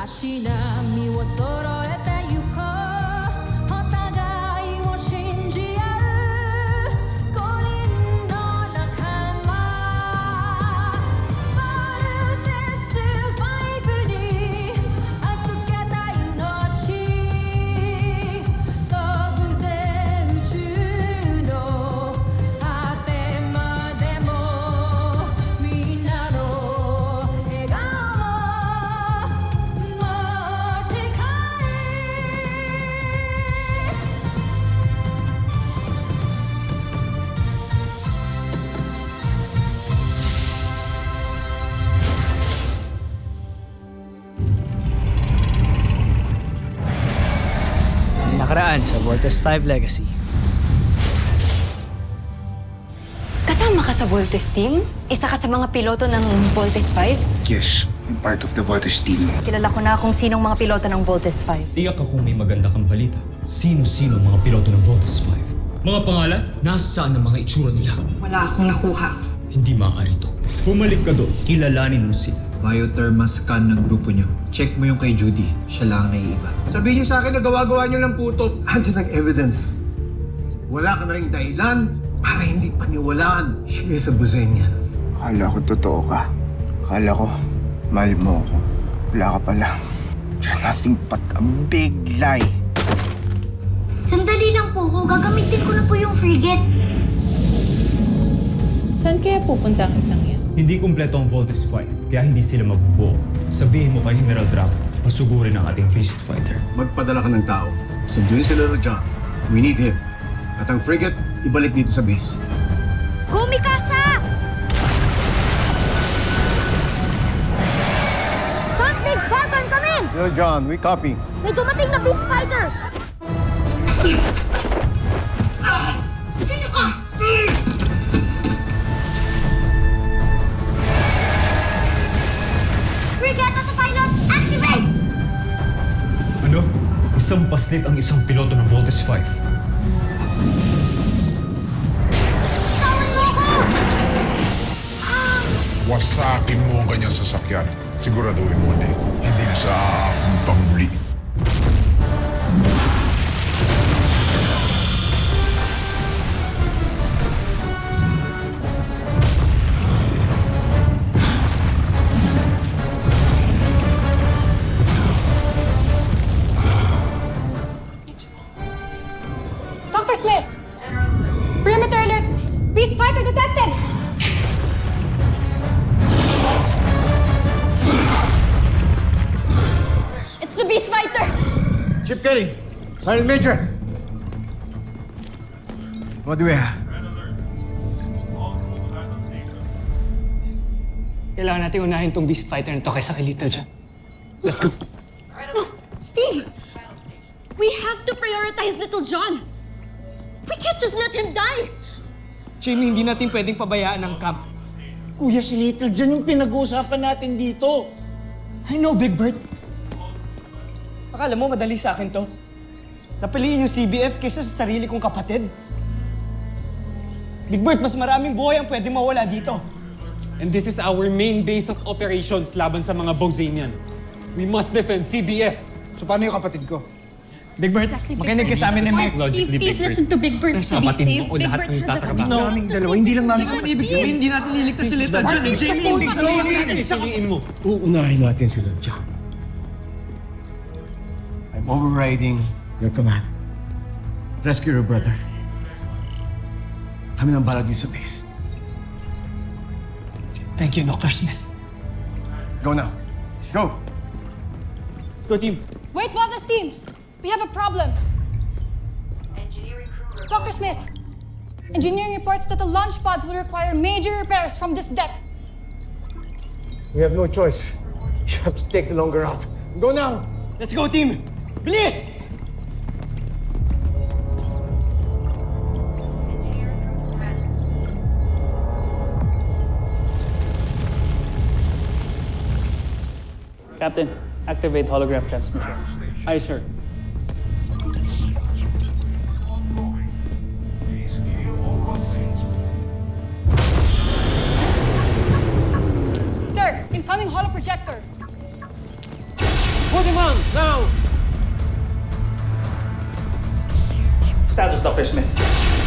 足並みを揃えてゆこうお互いを信じ合う5人の仲間バルテス5に預けた命飛ぶぜ宇宙の果てまでもみんなの笑顔持ち帰Nakaraan sa Voltes 5 Legacy. Kasama ka sa Voltes team? Isa ka sa mga piloto ng Voltes 5? Yes, I'm part of the Voltes team. Kilala ko na kung sinong mga piloto ng Voltes 5. Tiyak ako may maganda kang balita. Sino-sino ang mga piloto ng Voltes 5? Mga pangalan? Nasaan ang mga itsura nila? Wala akong nakuha. Hindi maaari to. Bumalik ka doon. Kilalanin mo sila. Biothermal scan ng grupo nyo. Check mo yung kay Judy. Siya lang ang naiiba. Sabihin nyo sa akin na gawa-gawa nyo lang putot. Andiyan ang evidence. Wala ka na rin dahilan para hindi paniwalaan. She is a Buzenian. Akala ko totoo ka. Akala ko, mahal mo ako. Wala ka pala. You're nothing but a big lie. Sandali lang po ko. Gagamitin ko na po yung frigate. Saan kaya pupunta ang isang yan? Hindi kumpleto ang Voltes 5, kaya hindi sila mabubuo. Sabihin mo kay Emerald Draco, masugurin ang ating Beast Fighter. Magpadala ka ng tao. Sunduin sila na John. We need him. At ang frigate, ibalik dito sa base. Kumikasa! Big Falcon, come in! Hello, John. We copy. May dumating na Beast Fighter! Sino ka? Frigate Autopilot, activate! Ano? Isang paslit ang isang piloto ng Voltes 5. Tawan mo ko! Wasakin mo ang kanyang sasakyan. Siguraduhin mo na hindi na sa aakong panguli. Dr. Smith! Perimeter alert! Beast Fighter detected! It's the Beast Fighter! Chip Kelly. Sergeant Major. What do we have? Kailangan natin unahin tong Beast Fighter na to kaysa kay Little John. Let's go. No, Steve! We have to prioritize Little John! We can't just let him die! Jamie, hindi natin pwedeng pabayaan ang camp. Kuya, si Little John yung pinag-uusapan natin dito. I know, Big Bird. Akala mo madali sa akin to? Napiliin yung CBF kaysa sa sarili kong kapatid. Big Bird, mas maraming buhay ang pwede mawala dito. And this is our main base of operations laban sa mga Bozanian. We must defend CBF. So paano yung kapatid ko? Big Bird, makinig ka sa amin ni Mike. Logically, Big Bird. to Big Bird to be Kapatid safe. mo o lahat ng tatrabaho. Naming dalawa, hindi lang namin Ano ibig sabihin? Hindi natin niligtas si Little John. Jamie, ibig sabihin. Piliin mo. Uunahin natin sila, John. I'm overriding your command. Rescue your brother. Kami nang balag sa base. Thank you, Dr. Smith. Go now. Go! Let's go, team. Wait, Voltes team! We have a problem. Dr. Smith, engineering reports that the launch pods will require major repairs from this deck. We have no choice. You have to take the longer route. Go now! Let's go, team! Bilis! Captain, activate hologram transmission. Aye, sir. Sir, incoming holoprojector. Put him on, now! Status, Dr. Smith.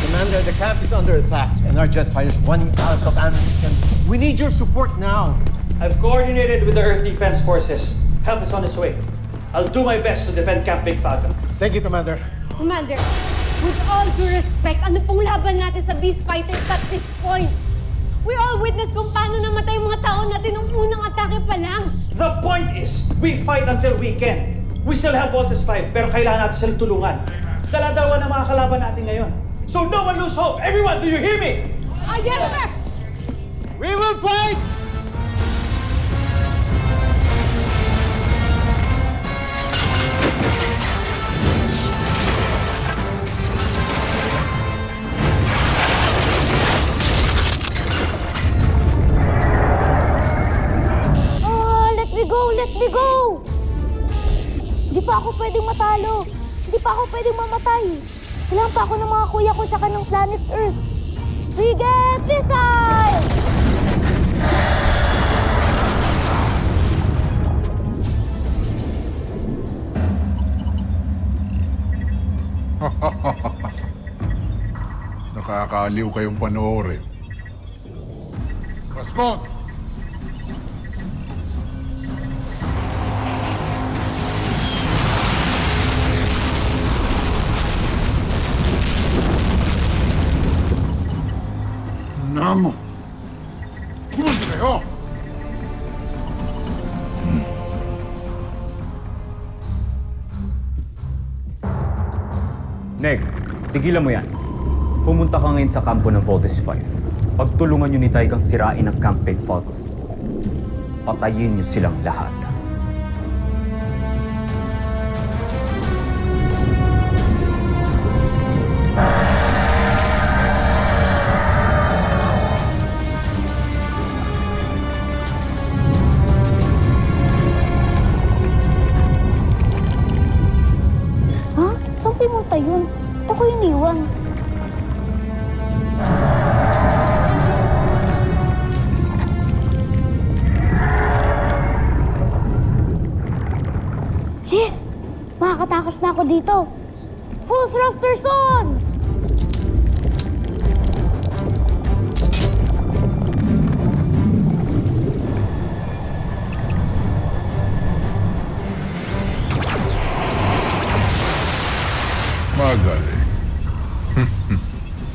Commander, the camp is under attack and our jet fighters running out of ammunition. We need your support now. I've coordinated with the Earth Defense Forces. Help is on its way. I'll do my best to defend Camp Big Falcon. Thank you, Commander. Commander, with all due respect, ano pong laban natin sa Beast Fighters at this point? We all witness kung paano namatay yung mga tao natin nung unang atake pa lang. The point is, we fight until we can. We still have Voltes 5, pero kailangan natin silang tulungan. Dala-dalawa na mga kalaban natin ngayon. So no one lose hope. Everyone, do you hear me? Yes, sir! We will fight! Let me go! Let me go! Hindi pa ako pwedeng matalo. Hindi pa ako pwedeng mamatay. Kailangan pa ako ng mga kuya ko tsaka ng planet Earth. Sige, missile! Nakakaaliw kayong panoorin. Pasmon! Namo! Kumunti kayo! Neg, tigilan mo yan. Pumunta ka ngayon sa kampo ng Voltes 5. Pagtulungan nyo ni Taigang sirain ang Camp Big Falcon. Patayin nyo silang lahat. Ha? Saan pumunta yun? Ito ko iniwan. Shit! Makakatakas na ako dito. Full thrusters on! Magaling.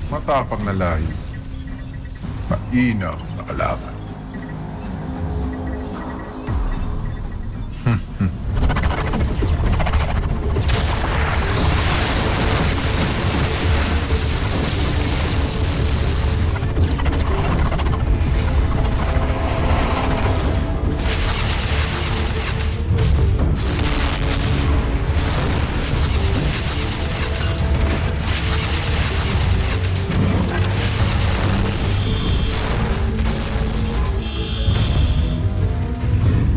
Matapang na lahi. Mainam na kalaban.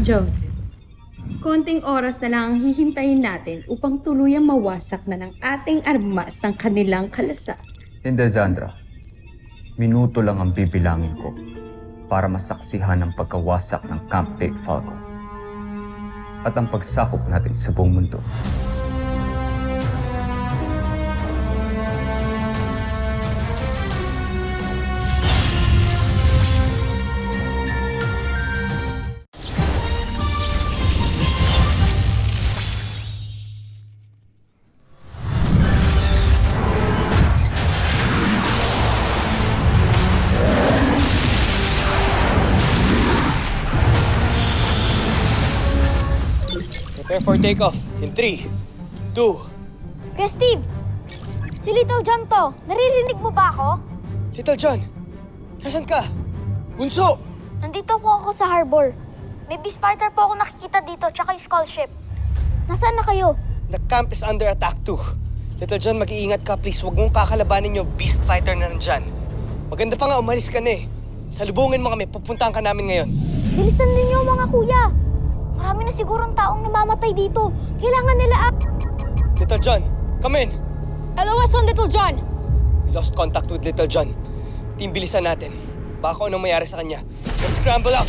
Joseph, konting oras na lang ang hihintayin natin upang tuluyang mawasak na ng ating armas ang kanilang kalasag. Hindi, Zandra. Minuto lang ang bibilangin ko para masaksihan ang pagkawasak ng Camp Big Falcon at ang pagsakop natin sa buong mundo. Prepare for takeoff in 3, 2... Kaya Steve, si Little John to. Naririnig mo ba ako? Little John, nasan ka? Bunso! Nandito po ako sa harbor. May beast fighter po ako nakikita dito, tsaka yung skull ship. Nasaan na kayo? The camp is under attack too. Little John, mag-iingat ka please. Huwag mong kakalabanin yung beast fighter na nandyan. Maganda pa nga, umalis ka na eh. Salubungin mo kami, pupuntahan ka namin ngayon. Bilisan ninyo mga kuya. Marami na sigurong taong namamatay dito. Kailangan nila Little John, come in. LOS on Little John. We lost contact with Little John. Team, bilisan natin. Baka kung anong mayari sa kanya. Let's scramble up!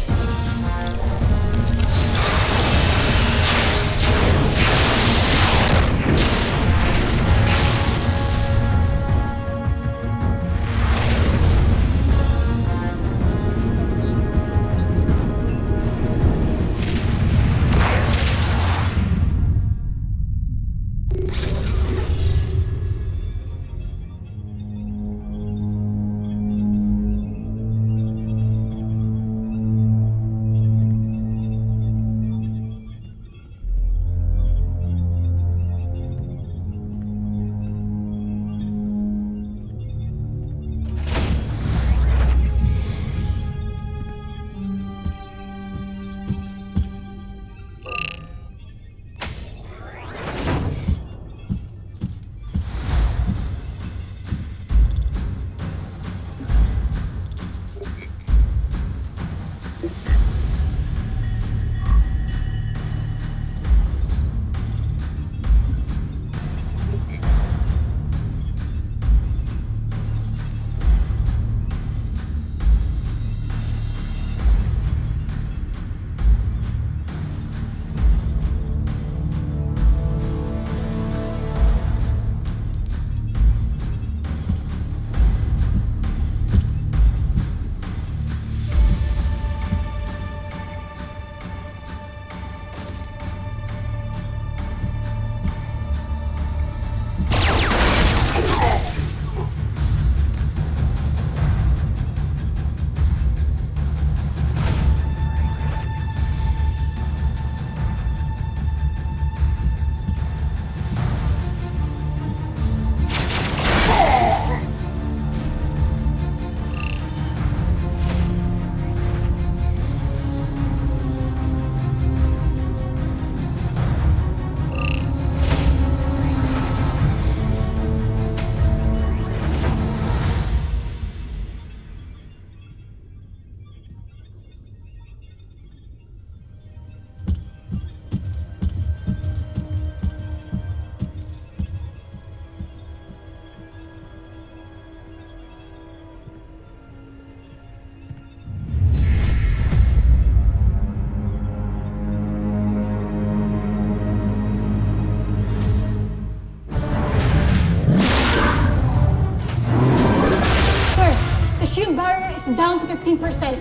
15%.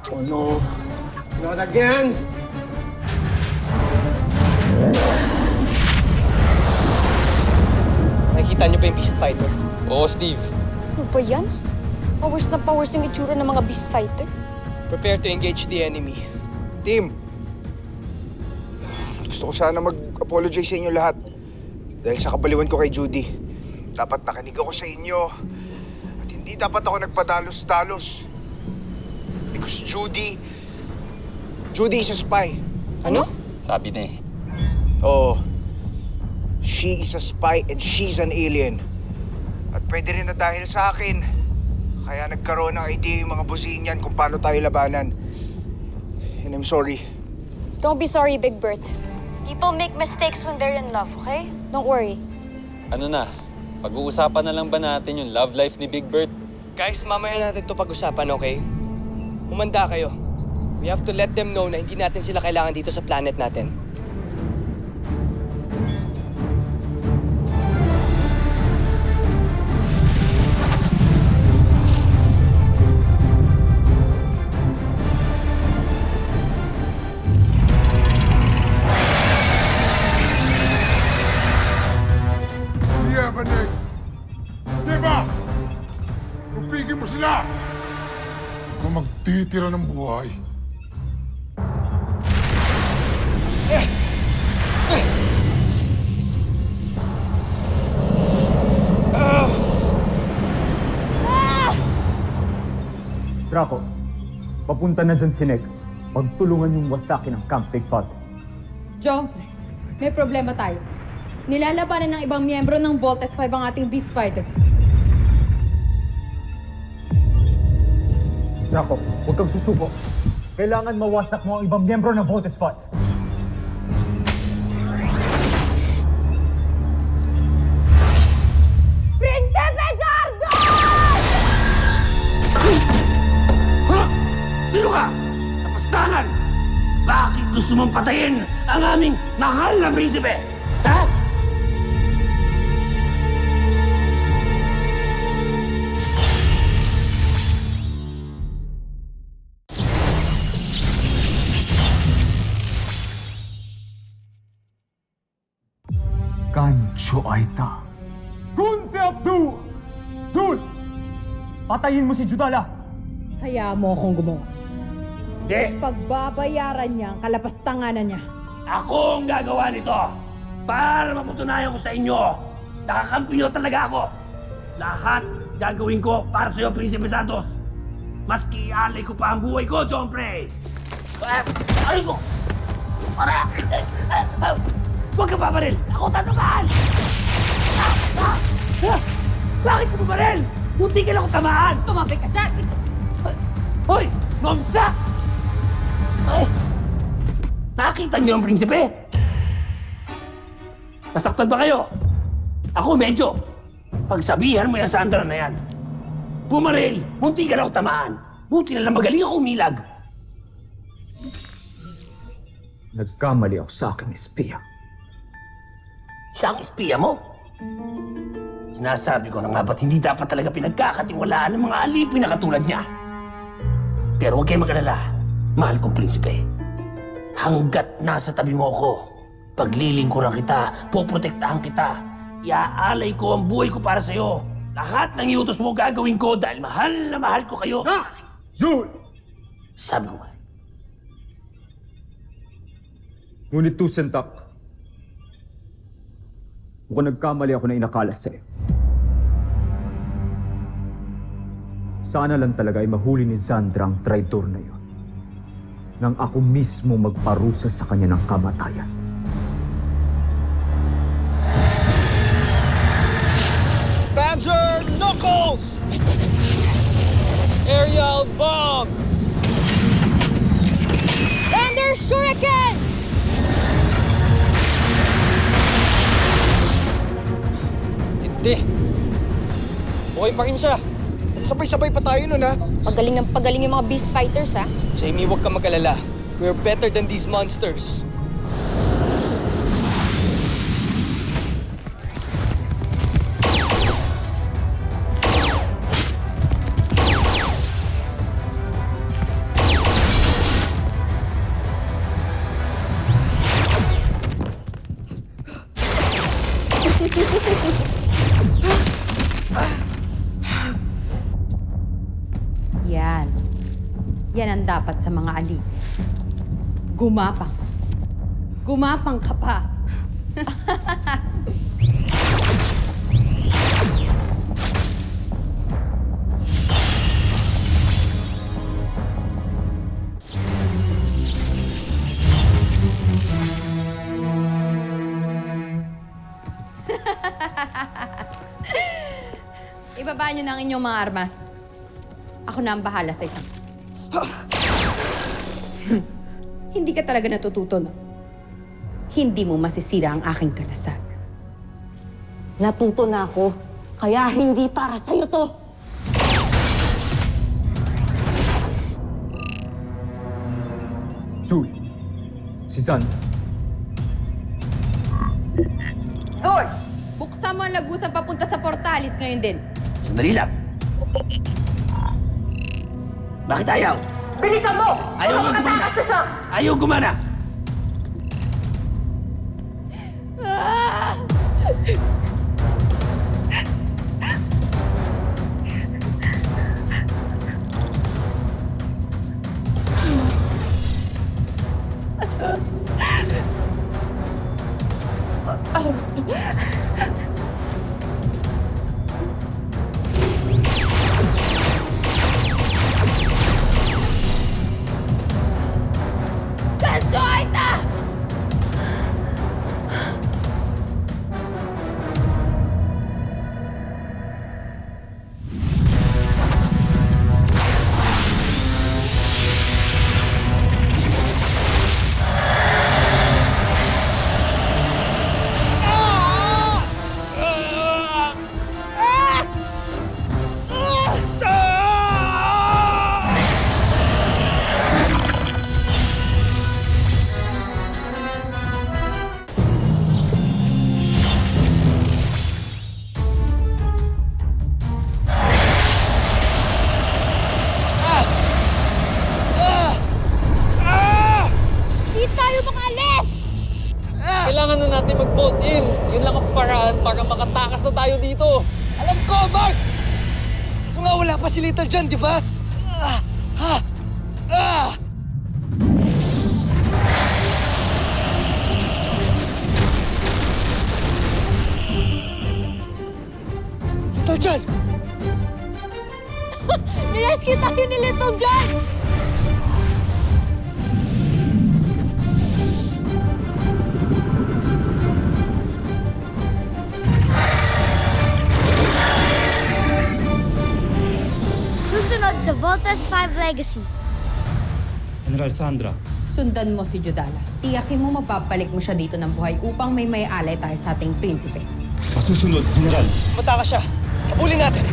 Oh no. Not again! Nakikita niyo ba yung Beast Fighter? Oo, Steve. Ano ba yan? Powers na powers yung itsura ng mga beast fighter. Prepare to engage the enemy. Team, gusto ko sana mag-apologize sa inyo lahat. Dahil sa kabaliwan ko kay Judy. Dapat nakinig ako sa inyo. At hindi dapat ako nagpadalos-dalos. Because Judy is a spy. Ano? Sabi na eh. Oo. She is a spy and she's an alien. At pwede rin na dahil sa akin. Kaya nagkaroon ng idea yung mga businyan kung paano tayo labanan. And I'm sorry. Don't be sorry, Big Bird. People make mistakes when they're in love, okay? Don't worry. Ano na? Pag-uusapan na lang ba natin yung love life ni Big Bird? Guys, mamaya natin to pag-usapan, okay? Humanda kayo. We have to let them know na hindi natin sila kailangan dito sa planet natin. Yevanek! Diba? Lupigin mo sila! Kung magtitira ng buhay. Draco, papunta na dyan si Nick. Pagtulungan yung wasakin ng Camp Big Father. Joffrey, may problema tayo. Nilalabanan ng ibang miyembro ng Voltes 5 ang ating Beast Fighter. Draco, huwag kang susuko. Kailangan mawasak mo ang ibang miyembro ng Voltes 5. Prinsipe Sardo! Sino ka? Napastangan! Bakit gusto mong patayin ang aming mahal na prinsipe? Ha? Gancho Aita. Kunse Abdu! Zul! Patayin mo si Judala! Hayaan mo akong gumawa. Hindi! Pagbabayaran niya ang kalapastanganan niya. Ako ang gagawa nito para mapatunayan ko sa inyo. Nakakampi nyo talaga ako. Lahat gagawin ko para sa'yo, Prinsipe Santos. Maski ialay ko pa ang buhay ko, John Prey. Ay ko! Para! Huwag ka pabaril! Ako tatangaan! Bakit ka pabaril? Munti ka lang ako tamaan! Tumapik ka dyan! Hoy! Nomsta! Ay! Nakita niyo ang prinsipe? Nasaktan ba kayo? Ako medyo. Pagsabihan mo yan sa Andra na yan. Bumaril! Munti ka lang ako tamaan! Buti na lang magaling ako umilag. Nagkamali ako sa aking espiya. Siya ang espiya mo? Sinasabi ko na nga ba't hindi dapat talaga pinagkakatiwalaan ng mga alipin na katulad niya? Pero huwag kayong mag-alala, mahal kong prinsipe. Hanggat nasa tabi mo ako, paglilingkuran kita, poprotektahan kita, iaalay ko ang buhay ko para sa'yo. Lahat ng iutos mo gagawin ko dahil mahal na mahal ko kayo. Ha! Zul! Sabi ko nga. Ngunit Tusentak, mukhang nagkamali ako na inakala sa'yo. Sana lang talaga ay mahuli ni Zandra ang traidor na yon. Nang ako mismo magparusa sa kanya ng kamatayan. Panzer Knuckles! Aerial Bomb! Thunder Shuriken! Hindi. Okay pa rin siya. Sabay-sabay pa tayo nun, ha? Pagaling yung mga beast fighters, ha? Jamie, huwag ka mag-alala. We're better than these monsters. dapat sa mga alip. Gumapang. Gumapang ka pa. Ibaba niyo na ang inyong mga armas. Ako na ang bahala sa isang. Hindi ka talaga natututo, no? Hindi mo masisira ang aking kalasag. Natuto na ako, kaya hindi para sa'yo to. Julie, si Zan, Lord! Buksan mo ang lagusan papunta sa Portalis ngayon din. Sandali lang. Bakit ayaw? Bilisan mo! Ayaw nga gumana! Ayaw gumana! Gansoita! Di tayo makalis! Kailangan na natin mag-bolt in. Yun lang ang paraan para makatakas na tayo dito. Alam ko, Bart! So nga wala pa si Little John, di ba? Little John! Nirescue tayo ni Little John! Susunod sa Voltes 5 Legacy. General Sandra, Sundan mo si Judala. Tiyakin mo mapapalik mo siya dito ng buhay upang may alay tayo sa ating prinsipe. masusunod, General. Mata ka siya. Habulin natin.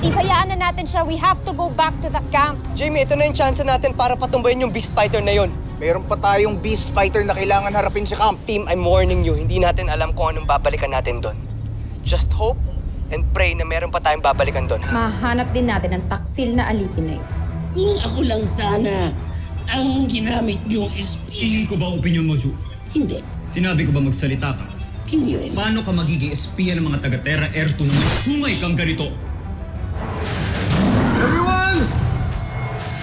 Ibayaan na natin siya. We have to go back to the camp. Jamie, ito na yung chance natin para patumbayin yung Beast Fighter na yon. Meron pa tayong Beast Fighter na kailangan harapin sa camp. Team, I'm warning you. Hindi natin alam kung anong babalikan natin doon. Just hope and pray na meron pa tayong babalikan doon. Mahanap din natin ang taksil na alipin na yun. Kung ako lang sana ang ginamit yung SP. Tingin ko ba opinion mo, Zu? Hindi. Sinabi ko ba magsalita ka? Hindi rin. Paano ka magiging espiya ng mga taga-Terra Air 2 na may sungay kang ganito? Everyone!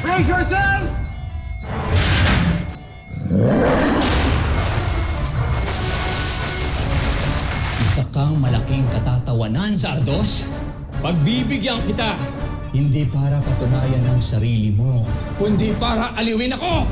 Brace yourselves! Isa kang malaking katatawanan, Zardos. Pagbibigyan kita, hindi para patunayan ang sarili mo, kundi para aliwin ako!